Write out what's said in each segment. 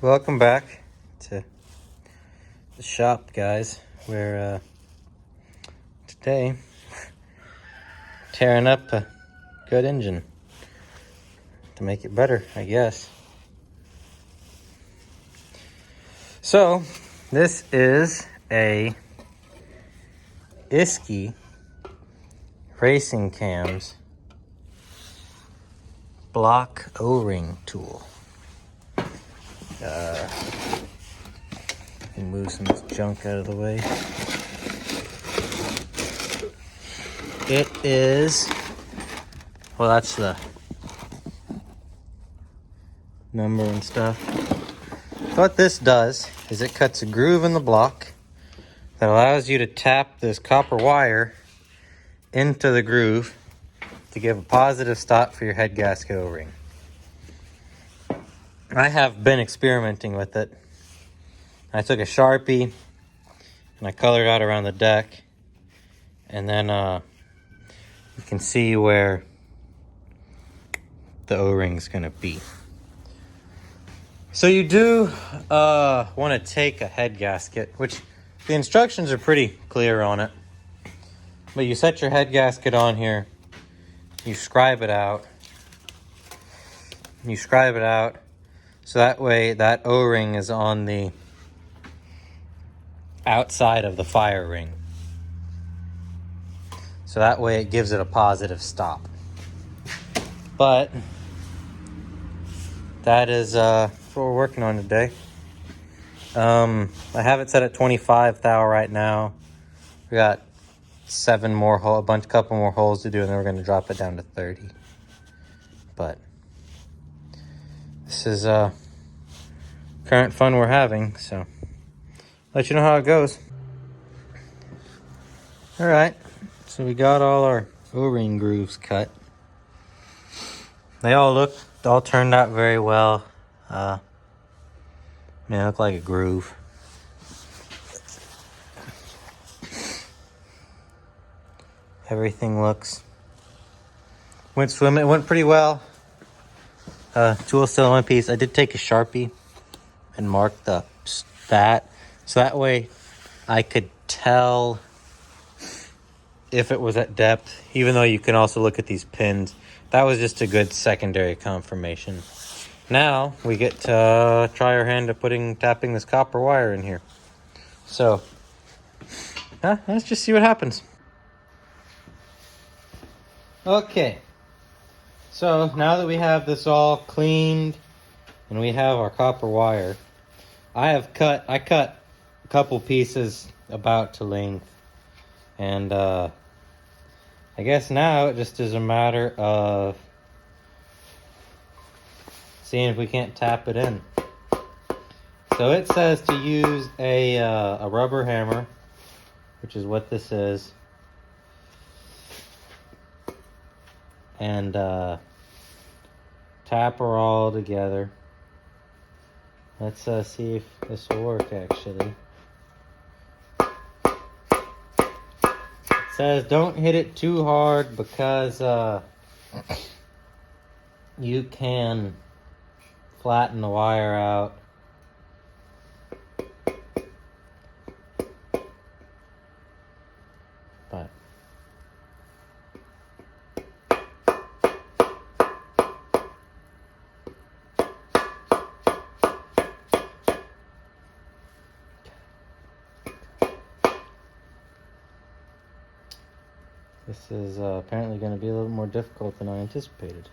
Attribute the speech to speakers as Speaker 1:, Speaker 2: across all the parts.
Speaker 1: Welcome back to the shop, guys. We're today tearing up a good engine to make it better, I guess. So this is a Isky Racing Cams block O-ring tool. Move some of this junk out of the way. It is, well, that's the number and stuff. What this does is it cuts a groove in the block that allows you to tap this copper wire into the groove to give a positive stop for your head gasket O-ring. I have been experimenting with it. I took a Sharpie and I colored out around the deck, and then you can see where the O-ring's gonna be. So you do want to take a head gasket, which the instructions are pretty clear on it. But you set your head gasket on here, you scribe it out. So that way that O-ring is on the outside of the fire ring. So that way it gives it a positive stop. But that is what we're working on today. I have it set at 25 thou right now. We got couple more holes to do, and then we're going to drop it down to 30. But this is current fun we're having, so let you know how it goes. All right, so we got all our O-ring grooves cut. They all turned out very well. They look like a groove. Everything went swimming. It went pretty well. Tool's still in one piece. I did take a Sharpie and mark that, so that way I could tell if it was at depth, even though you can also look at these pins. That was just a good secondary confirmation. Now we get to try our hand at tapping this copper wire in here. So let's just see what happens. Okay, so now that we have this all cleaned and we have our copper wire, I cut a couple pieces about to length, and I guess now it just is a matter of seeing if we can't tap it in. So it says to use a rubber hammer, which is what this is, and tap her all together. Let's see if this will work, actually. It says don't hit it too hard because you can flatten the wire out. But this is apparently going to be a little more difficult than I anticipated.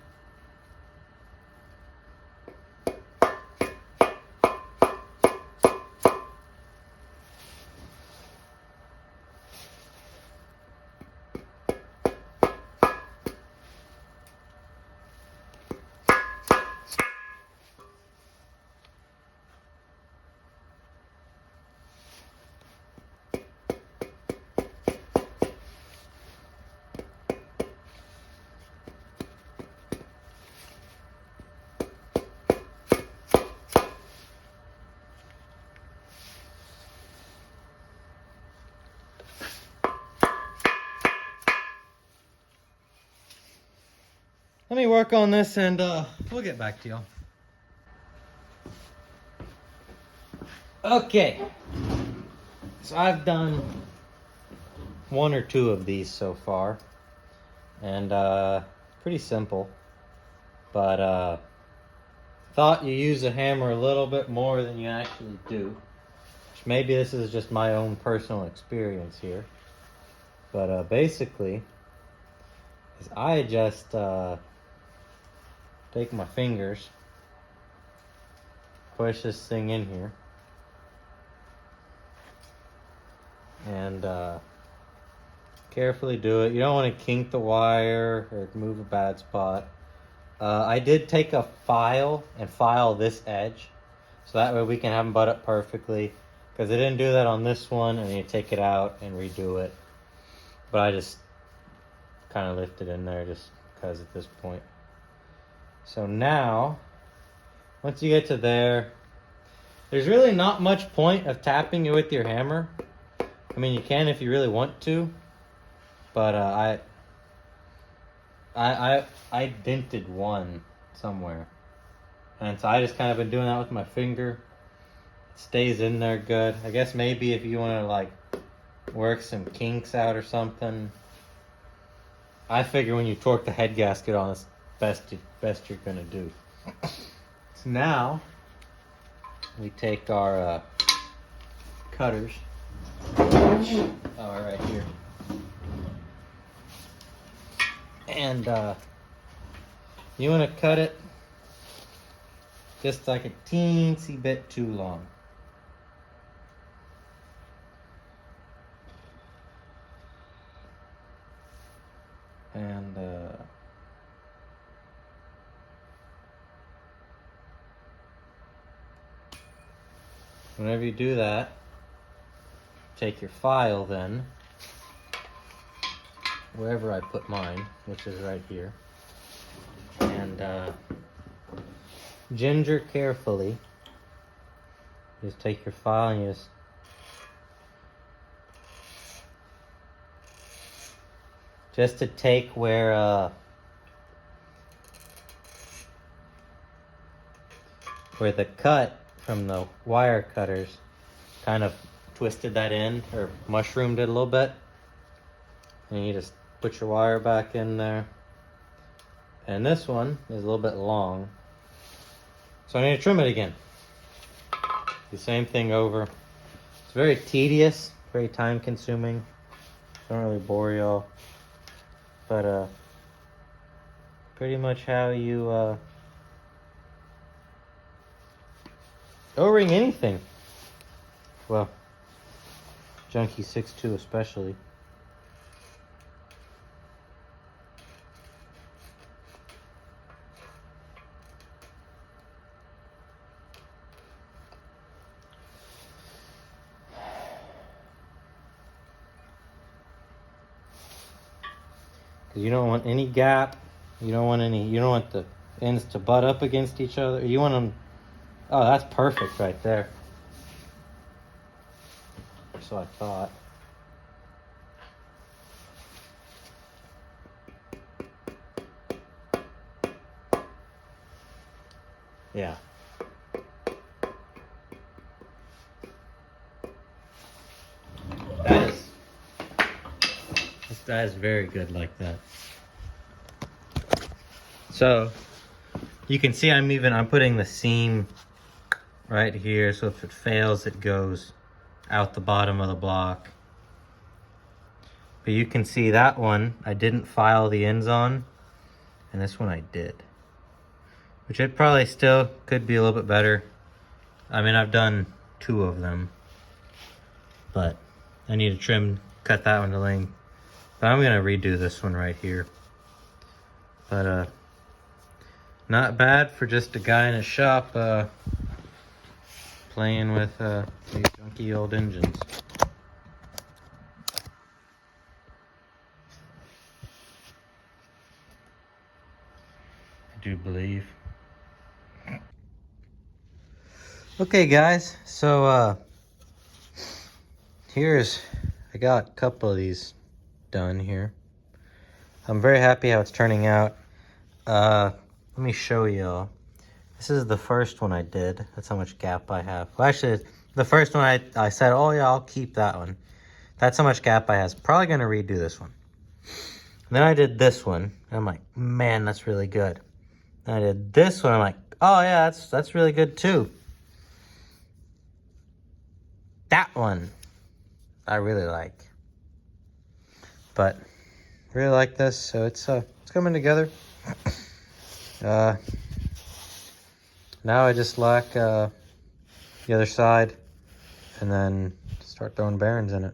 Speaker 1: Let me work on this and we'll get back to y'all. Okay, so I've done 1 or 2 of these so far, and pretty simple, but thought you use a hammer a little bit more than you actually do. Maybe this is just my own personal experience here, but basically is I just take my fingers, push this thing in here, and carefully do it. You don't want to kink the wire or move a bad spot. I did take a file and file this edge, so that way we can have them butt up perfectly, because I didn't do that on this one, and you take it out and redo it. But I just kind of left it in there just because at this point. So now, once you get to there, there's really not much point of tapping it with your hammer. I mean, you can if you really want to, but I dented one somewhere, and so I just kind of been doing that with my finger. It stays in there good. I guess maybe if you want to like work some kinks out or something. I figure when you torque the head gasket on, it's best you're gonna do. So now we take our cutters, which are right here, and you want to cut it just like a teensy bit too long. And whenever you do that, take your file then, wherever I put mine, which is right here, and ginger carefully. Just take your file and you just to take where the cut from the wire cutters kind of twisted that in or mushroomed it a little bit, and you just put your wire back in there. And this one is a little bit long, so I need to trim it again. The same thing over. It's very tedious, very time consuming. Don't really bore y'all, but pretty much how you O-ring anything. Well, Junkie 6.2 especially. Because you don't want any gap. You don't want the ends to butt up against each other. You want them. Oh, that's perfect right there. So I thought. Yeah. That is very good like that. So you can see I'm putting the seam right here, so if it fails it goes out the bottom of the block. But you can see that one I didn't file the ends on, and this one I did, which it probably still could be a little bit better. I mean, I've done 2 of them, but I need to cut that one to length. But I'm gonna redo this one right here. But not bad for just a guy in a shop playing with these junky old engines. I do believe. Okay guys, so I got a couple of these done here. I'm very happy how it's turning out. Let me show y'all. This is the first one I did. That's how much gap I have. Well, actually, The first one I said, oh yeah, I'll keep that one. That's how much gap I has. Probably gonna redo this one. And then I did this one. And I'm like, man, that's really good. And I did this one. I'm like, oh yeah, that's really good too. That one I really like. But really like this, so it's coming together. Now I just lack the other side, and then start throwing bearings in it.